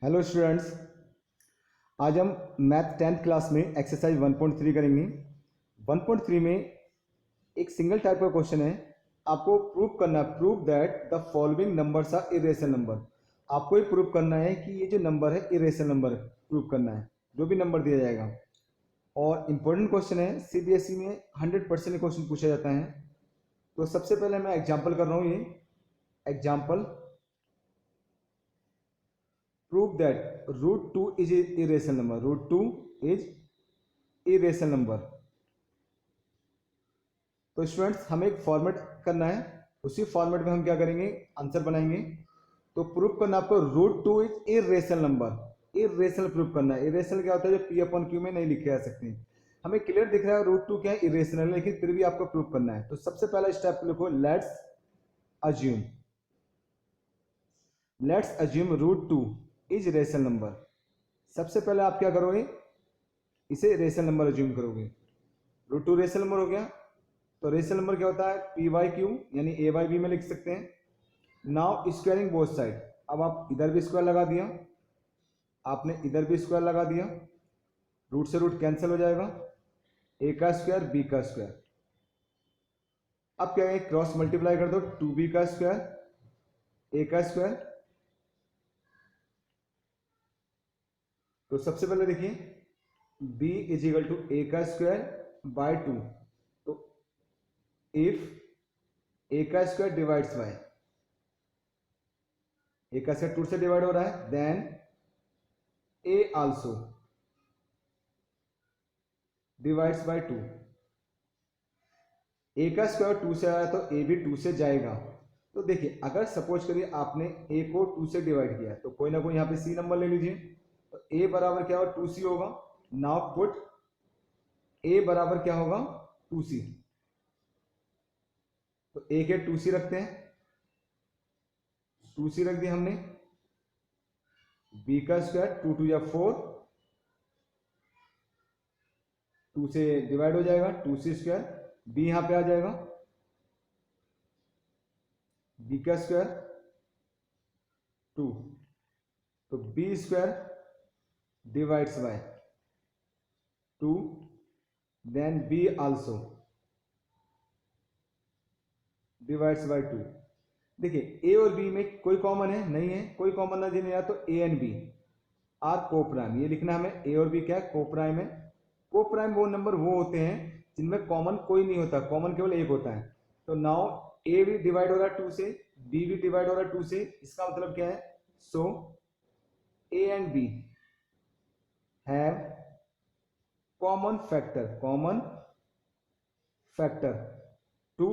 Hello students, आज हम math 10th class में एक्सरसाइज 1.3 करेंगे। 1.3 में एक सिंगल टाइप का क्वेश्चन है। आपको प्रूव करना है, prove that the following numbers are irrational number. आपको ये प्रूव करना है कि ये जो नंबर है इरेशनल नंबर प्रूव करना है, जो भी नंबर दिया जाएगा। और इम्पोर्टेंट क्वेश्चन है, सीबीएसई में 100% क्वेश्चन पूछा जाता है। तो सबसे पहले मैं एग्जाम्पल कर रहा हूँ। ये example, prove that root 2 is irrational number. Root 2 is irrational number. तो स्टूडेंट्स हमें एक फॉर्मेट करना है, उसी फॉर्मेट में हम क्या करेंगे, आंसर बनाएंगे। तो प्रूव करना आपको root 2 is irrational number. Irrational prove करना है। इरेशनल क्या होता है, जो पी अपॉन क्यू में नहीं लिखे जा सकते। हमें क्लियर दिख रहा है रूट 2 क्या है, इरेशनल, लेकिन फिर भी आपको प्रूव करना है। तो सबसे पहला स्टेप लिखो, let's assume root 2 is rational number. सबसे पहले आप क्या करोगे, इसे रेशनल नंबर अज्यूम करोगे। रूट 2 रेशनल नंबर हो गया। तो रेशनल नंबर क्या होता है, पी बाई क्यू यानी ए बाई बी में लिख सकते हैं। Now squaring both side. अब आप इधर भी स्क्वायर लगा दिया, आपने इधर भी स्क्वायर लगा दिया, रूट से रूट कैंसिल हो जाएगा, ए का स्क्वायर बी का स्क्वायर। अब क्या है, क्रॉस मल्टीप्लाई कर दो, 2b का स्क्वायर ए का स्क्वायर। तो सबसे पहले देखिए, b इज इक्वल टू ए का स्क्वायर बाय 2। तो इफ ए का स्क्वायर डिवाइड्स बाय, ए का स्क्वायर 2 से डिवाइड हो रहा है, then A also divides by 2। A का स्क्वायर 2 से आया तो ए भी 2 से जाएगा। तो देखिए, अगर सपोज करिए आपने ए को 2 से डिवाइड किया, तो कोई ना कोई यहाँ पे सी नंबर ले लीजिए। तो ए बराबर क्या होगा, 2c होगा। नाउ पुट ए बराबर क्या होगा, 2c। तो ए के 2c रखते हैं, 2c रख दिया हमने। बी का स्क्वायर 2 2 या 4, 2 से डिवाइड हो जाएगा, 2c स्क्वायर। बी यहां पे आ जाएगा, बी का स्क्वायर 2। तो B square divides by 2, then B also divides by 2। देखिए, ए और बी में कोई कॉमन है नहीं है, कोई कॉमन ना देने, या तो ए एंड बी आर को प्राइम। ये लिखना हमें, ए और बी क्या है, को प्राइम है। को प्राइम वो नंबर वो होते हैं जिनमें कॉमन कोई नहीं होता, कॉमन केवल एक होता है। तो नाउ ए भी डिवाइड हो रहा है 2 से, बी भी डिवाइड हो रहा है 2 से। इसका मतलब क्या है, so A and B have common factor 2,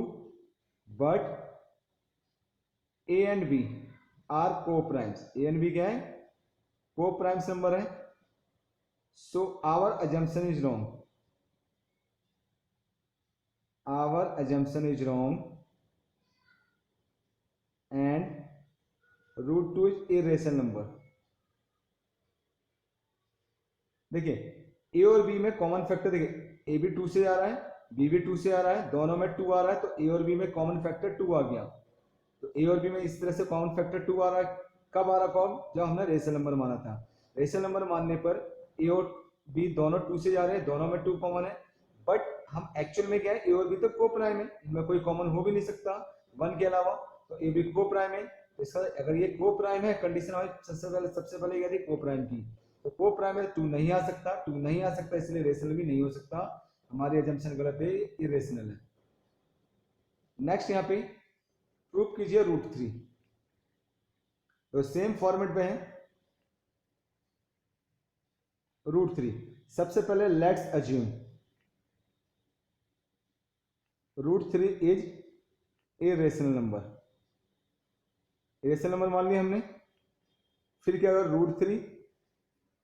but A and B are coprimes. A and B क्या है, को प्राइम्स नंबर है। So our assumption is wrong, our assumption is wrong and root 2 is irrational number। देखिए, ए और B में common factor, देखिए A भी 2 से आ रहा है, बी भी 2 से आ रहा है, दोनों में 2 आ रहा है। तो ए और बी में कॉमन फैक्टर 2 आ गया। तो ए और बी में इस तरह से कॉमन फैक्टर 2 आ रहा है। कब आ रहा, कब, जब हमने रेशनल नंबर माना था। रेशनल नंबर मानने पर ए और बी दोनों 2 से जा रहे हैं, दोनों में 2 कॉमन है। बट हम एक्चुअल में क्या है, ए और बी तो को प्राइम है, इनमें कोई कॉमन हो भी नहीं सकता 1 के अलावा। तो ए बी को प्राइम है। तो इसका अगर ये को प्राइम है, कंडीशन हमारी सबसे पहले क्या थी, को प्राइम की। तो को प्राइम है, 2 नहीं आ सकता, 2 नहीं आ सकता, इसलिए रेशनल भी नहीं हो सकता। हमारी एजम्पशन गलत है, इरेशनल है। नेक्स्ट यहाँ पे प्रूफ कीजिए रूट 3। तो सेम फॉर्मेट में है रूट 3। सबसे पहले let's assume root 3 is a rational number. Rational number मान लिया हमने। फिर क्या होगा, रूट 3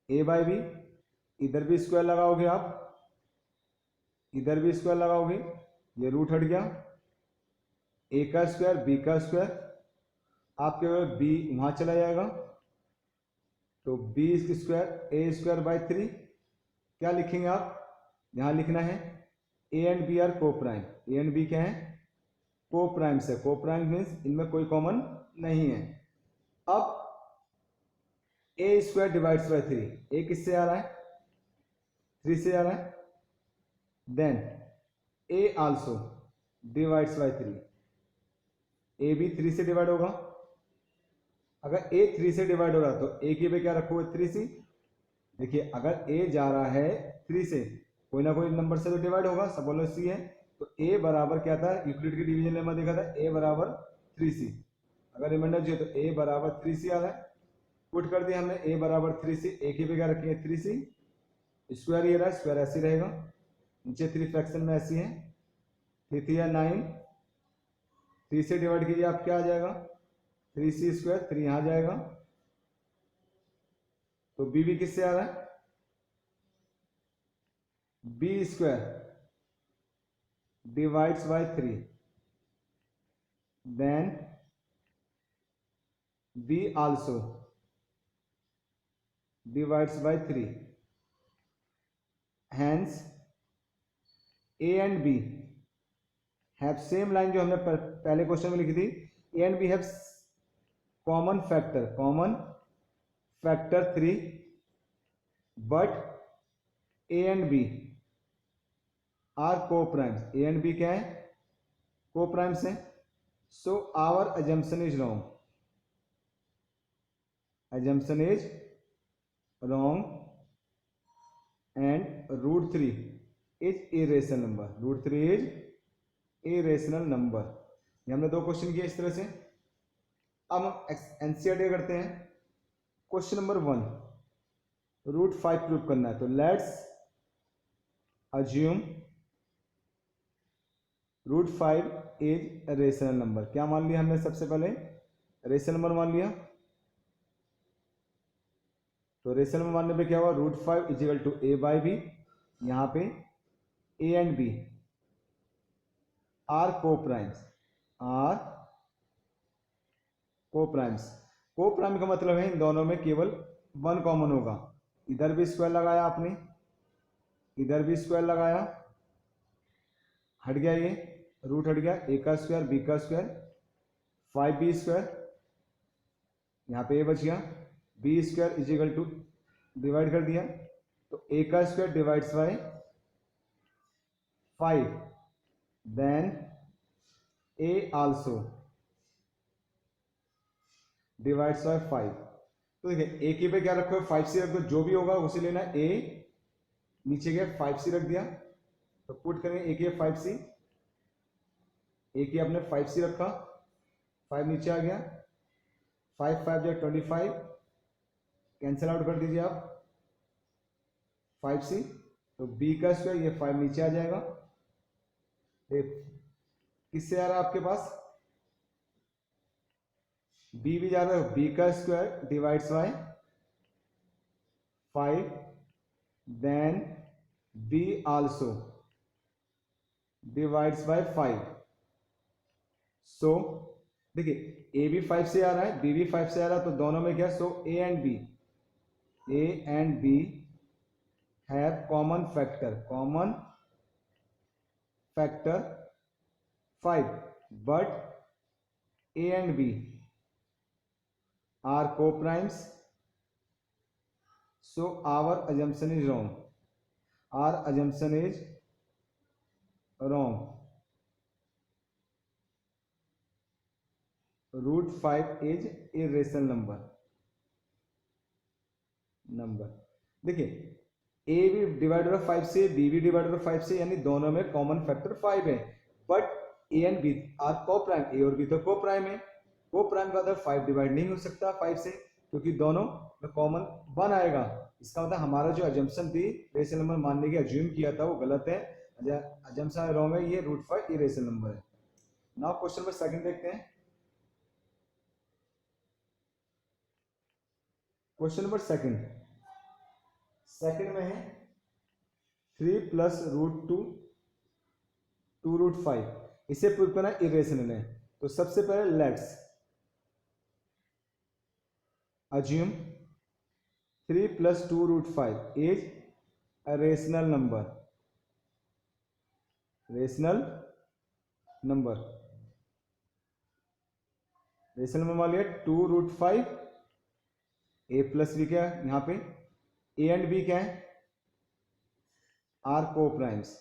ए बाई बी, इधर भी स्क्वायर लगाओगे आप, इधर भी स्क्वायर लगाओगे, ये रूट हट गया। ए का स्क्वायर बी का स्क्वायर, आपके बी वहां चला जाएगा। तो B square A square by 3। क्या लिखेंगे आप, यहां लिखना है A and B are coprime. A and B क्या है, को प्राइम से। को प्राइम मीन्स इनमें कोई कॉमन नहीं है। अब A square divides by 3, A किससे आ रहा है? 3 से आ रहा है। Then A also divides by 3, A भी 3 से डिवाइड होगा। अगर ए 3 से डिवाइड हो रहा है तो ए की पे क्या रखोगे? 3c। देखिए अगर ए जा रहा है 3 से, कोई ना कोई नंबर से तो डिवाइड होगा, सब बोलो सी है, तो ए बराबर क्या था? यूक्लिड की डिवीजन लेमा देखा था, ए बराबर 3c। अगर रिमाइंडर जो तो ए बराबर 3c आ रहा है, पुट कर दिया हमने ए बराबर 3c, ए की पे क्या रखेंगे? 3c, स्क्वायर ये रहा, स्क्वायर ऐसे रहेगा, नीचे 3 फ्रैक्शन में ऐसी है, 3 3 9, 3 से डिवाइड कीजिए आप क्या आ जाएगा? 3c स्क्वायर, 3 यहाँ जाएगा, तो बी भी किससे आ रहा है? B square divides by 3, then B also divides by 3, hence a and b have same line जो हमने पहले क्वेश्चन में लिखी थी, a and b have common factor 3, but a and b are co-primes, a and b क्या है? co-primes हैं, so our assumption is wrong, and root 3 is irrational number। ये हमने 2 क्वेश्चन किए इस तरह से। अब हम एनसीईआरटी करते हैं। क्वेश्चन नंबर 1, रूट 5 प्रूव करना है, तो let's assume root 5 is rational number. क्या मान लिया हमने? सबसे पहले रेशनल नंबर मान लिया, तो रेशनल नंबर मानने पे क्या हुआ? Root 5 equal to A by B. यहाँ पे A and B are coprimes, coprime का मतलब है इन दोनों में केवल 1 कॉमन होगा। इधर भी स्क्वायर लगाया आपने, इधर भी स्क्वायर लगाया, हट गया, ये रूट हट गया, ए का स्क्वायर बी का स्क्वायर, 5b स्क्वायर, यहाँ पे ए बच गया, B square equal to divide कर दिया, तो ए का square divides by 5, then A also divides by 5। तो देखिए ए की पे क्या रखो? 5c रख दो, जो भी होगा उसे लेना। ए नीचे गया, 5c रख दिया, तो पुट करेंगे ए की 5c, ए की आपने 5c रखा, 5 नीचे आ गया, 5 5 जो 25, कैंसिल आउट कर दीजिए आप 5c, तो b का स्क्वायर, ये 5 नीचे आ जाएगा, किससे आ रहा है आपके पास? b भी जा रहा है, b का square divides by 5, then b also divides by 5। So देखिए ए भी 5 से आ रहा है, बी भी 5 से आ रहा है, तो दोनों में क्या? So A and B have common factor 5, but A and B are coprimes, so our assumption is wrong, root 5 is irrational number। देखिए ए भी डिवाइड हो रहा 5 से, बी भी डिवाइड हो रहा 5 से, यानी दोनों में कॉमन फैक्टर 5 है, but A and B are coprime, A और बी तो को प्राइम है, को प्राइम का मतलब 5 डिवाइड नहीं हो सकता 5 से, क्योंकि दोनों में कॉमन 1 आएगा। इसका मतलब हमारा जो अजम्पशन थी रेशनल नंबर मानने की, अज्यूम किया था, वो गलत है, अजम्पशन रॉन्ग है, ये रूट 5 इरेशनल नंबर है। नाउ क्वेश्चन नंबर 2 देखते हैं। क्वेश्चन नंबर 2 में है 3 प्लस रूट 2 रूट 5, इसे प्रूव करना इरेशनल है। तो सबसे पहले let's assume 3 plus 2 root 5 is a rational number, rational number मान लिया 2 रूट 5 ए प्लस बी क्या है यहाँ पे, ए एंड बी क्या है, आर को प्राइम्स।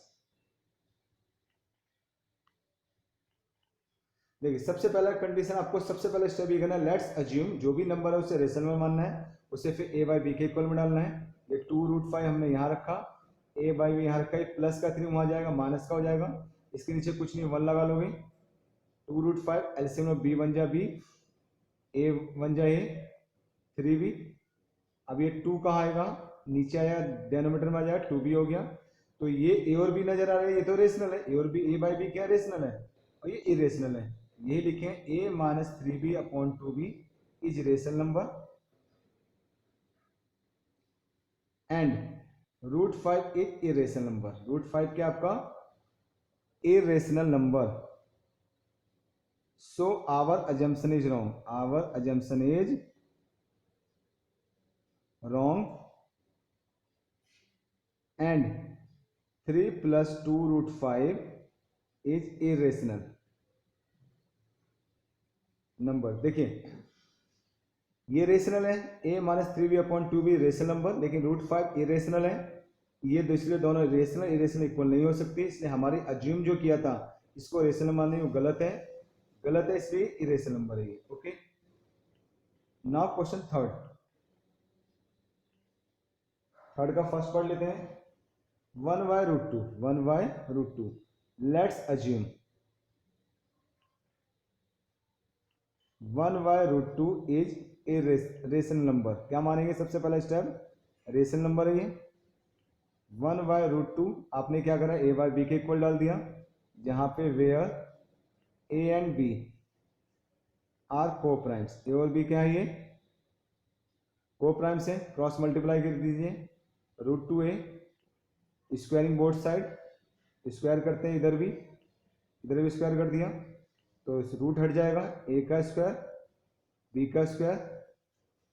देखिए सबसे पहला कंडीशन आपको सबसे पहले स्टेप ये करना है, लेट्स अज्यूम जो भी नंबर है उसे रेशनल में मानना है, उसे फिर ए बाई बी के इक्वल में डालना है। ये 2√5 हमने यहाँ रखा, ए बाई बी यहाँ रखा, ये प्लस का 3 वहाँ जाएगा, माइनस का हो जाएगा, इसके नीचे कुछ नहीं 1 लगा लोगे। 2√5 एलसीएम में बी बन जा बी, ए बन जाए 3b। अब ये 2 कहाँ आएगा, नीचे आया डिनोमिनेटर में आ जाएगा, 2b हो गया। तो ये ए और बी नजर आ रहा है, ये तो रेशनल है, ए और बी, ए बाई बी क्या रेशनल है और ये इरेशनल है। यही लिखें a minus 3b upon 2b is rational number and √5 is irrational number. √5 क्या आपका irrational number. So our assumption is wrong, our assumption is wrong and 3 + 2√5 is irrational number. देखिए ये रेशनल है, a minus 3b upon 2b rational number, लेकिन √5 irrational है। ये इसलिए दोनों रेशनल इरेशनल इक्वल नहीं हो सकती, इसलिए हमारी अज्यूम जो किया था इसको रेशनल मानने वो गलत है, गलत है, इसलिए इरेशनल नंबर है ये। ओके, नाउ क्वेश्चन थर्ड का फर्स्ट पढ़ लेते हैं। 1/√2 let's assume 1/√2 is a rational number. क्या मानेंगे सबसे पहला स्टेप, रेशनल नंबर है ये। 1/√2 आपने क्या करा, ए बाई बी के इक्वल डाल दिया, जहां पे where A and B are coprimes, A और बी क्या है ये को प्राइम्स है, क्रॉस मल्टीप्लाई कर दीजिए, √2a squaring both side, square करते हैं इधर भी स्क्वायर कर दिया, तो इस रूट हट जाएगा, a का स्क्वायर b का स्क्वायर।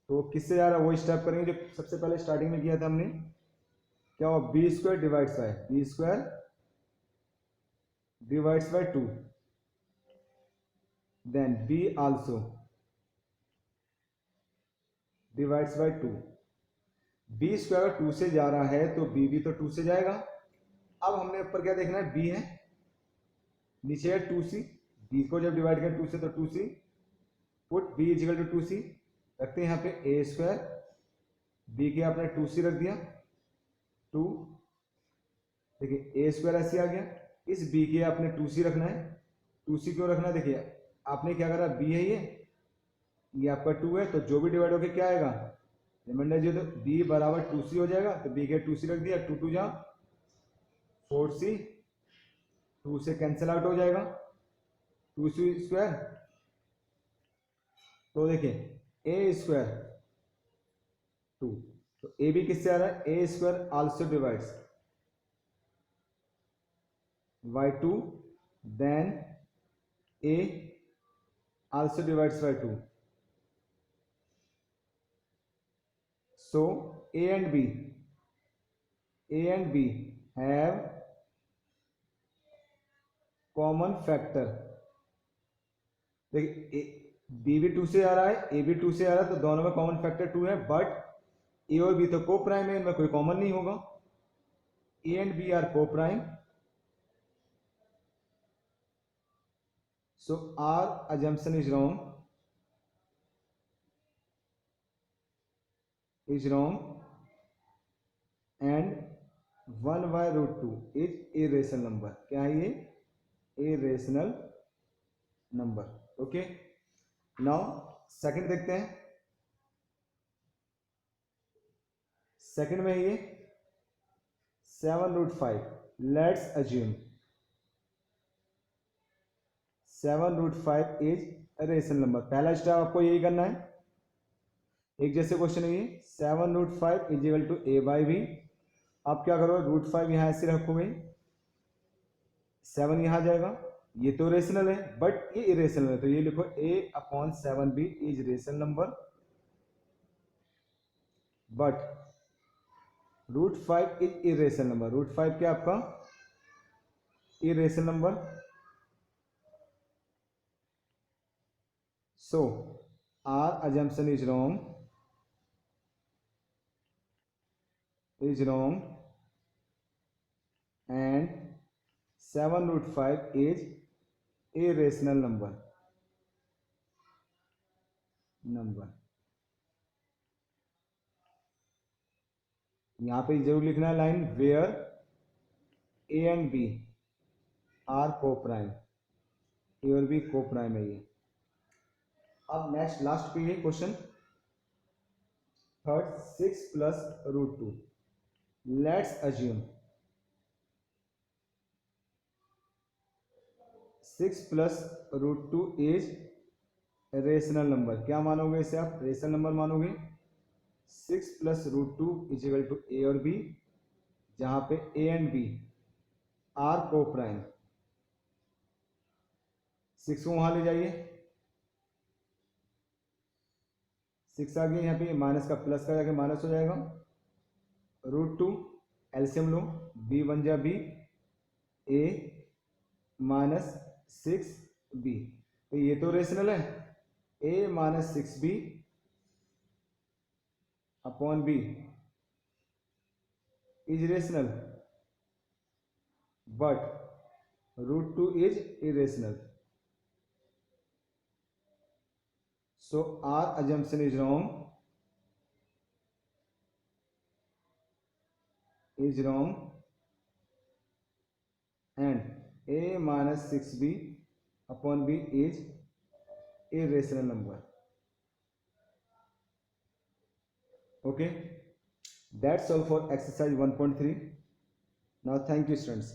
तो किससे जा रहा है वो स्टेप करेंगे जो सबसे पहले स्टार्टिंग में किया था हमने, क्या हुआ, b² divides by b² divides by 2, then b also divides by 2। b² 2 से जा रहा है तो b भी तो 2 से जाएगा। अब हमने ऊपर क्या देखना है, b है, नीचे है 2c, b को जब डिवाइड करें 2 से तो 2c, put b is equal to 2c, रखते हैं यहाँ पे a², b के आपने 2c रख दिया 2, देखिए a² ऐसे आ गया, इस b के आपने 2c रखना है, 2c क्यों रखना है, देखिए आपने क्या करा, b है ये आपका 2 है, तो जो भी डिवाइड होके क्या आएगा रिमाइंडर जो, तो b बराबर 2c हो जाएगा, तो b के 2c रख दिया, 2 2 जा 4c, 2 से कैंसिल आउट हो जाएगा, 2c², तो देखिए a² 2, तो a भी किससे आ रहा है, a² also divides by 2, then a also divides by 2, so a and b have common factor। देखिए b भी 2 से आ रहा है, a भी 2 से आ रहा है, तो दोनों में कॉमन फैक्टर 2 है, बट a और b तो को प्राइम है, इनमें कोई कॉमन नहीं होगा, a and b आर को prime, so our assumption is wrong and 1/√2 is irrational number। क्या है ये, irrational number। Okay, now second देखते हैं। सेकंड में ये 7√5, let's assume 7√5 is rational number. पहला स्टेप आपको यही करना है, एक जैसे क्वेश्चन है ये, 7√5 equal to a by B. आप क्या करोगे, √5 यहां ऐसे रखोगे, 7 यहां जाएगा, ये तो रेशनल है बट ये इरेशनल है, तो ये लिखो a/7b is rational number, but √5 is irrational number. √5 क्या आपका irrational number, so our assumption is wrong is wrong and 7√5 is a rational number. यहाँ पे जरूर लिखना है line where A and B are coprime, A और B को prime है ये। अब नेक्स्ट लास्ट पे ये question third 6 plus root 2। Let's assume 6 plus root 2 is rational number. क्या मानोगे इसे आप? रेशनल नंबर मानोगे। 6 plus root 2 is equal to A और बी, जहां पे A and B are coprime. 6 को वहां ले जाइए, 6 आ गया यहाँ पे, माइनस का प्लस का जाके माइनस हो जाएगा। रूट 2 एलसीएम लो, बी बन जा बी, ए माइनस 6 बी, तो ये तो रेशनल है। A minus 6 B upon B is rational, but root 2 is irrational. So our assumption is wrong, and a minus 6b upon b is irrational number. Okay, that's all for exercise 1.3. Now thank you students.